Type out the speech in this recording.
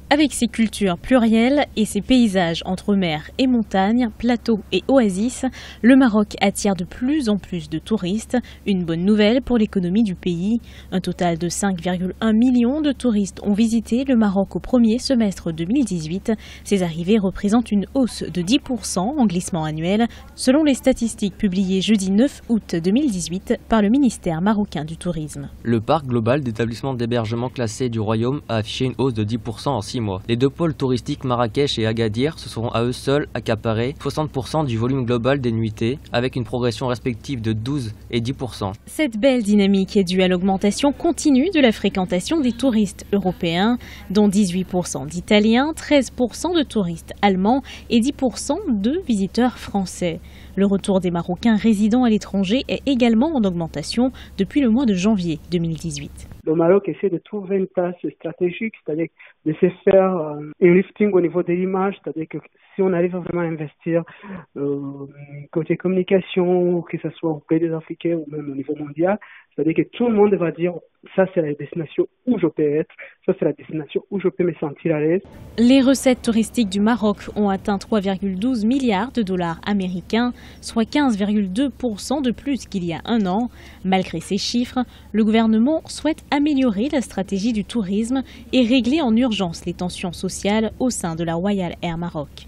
Avec ses cultures plurielles et ses paysages entre mer et montagne, plateaux et oasis, le Maroc attire de plus en plus de touristes. Une bonne nouvelle pour l'économie du pays. Un total de 5,1 millions de touristes ont visité le Maroc au premier semestre 2018. Ces arrivées représentent une hausse de 10% en glissement annuel, selon les statistiques publiées jeudi 9 août 2018 par le ministère marocain du Tourisme. Le parc global d'établissements d'hébergement classés du Royaume a affiché une hausse de 10% en 6 mois. Les deux pôles touristiques Marrakech et Agadir se seront à eux seuls accaparés 60% du volume global des nuitées, avec une progression respective de 12 et 10%. Cette belle dynamique est due à l'augmentation continue de la fréquentation des touristes européens, dont 18% d'Italiens, 13% de touristes allemands et 10% de visiteurs français. Le retour des Marocains résidant à l'étranger est également en augmentation depuis le mois de janvier 2018. Le Maroc essaie de trouver une place stratégique, c'est-à-dire de se faire un lifting au niveau de l'image, c'est-à-dire que si on arrive vraiment à investir côté communication, que ce soit au pays des Africains ou même au niveau mondial, c'est-à-dire que tout le monde va dire ça c'est la destination où je peux être, ça c'est la destination où je peux me sentir à l'aise. Les recettes touristiques du Maroc ont atteint 3,12 milliards de dollars américains, soit 15,2% de plus qu'il y a un an. Malgré ces chiffres, le gouvernement souhaite améliorer la stratégie du tourisme et régler en urgence les tensions sociales au sein de la Royal Air Maroc.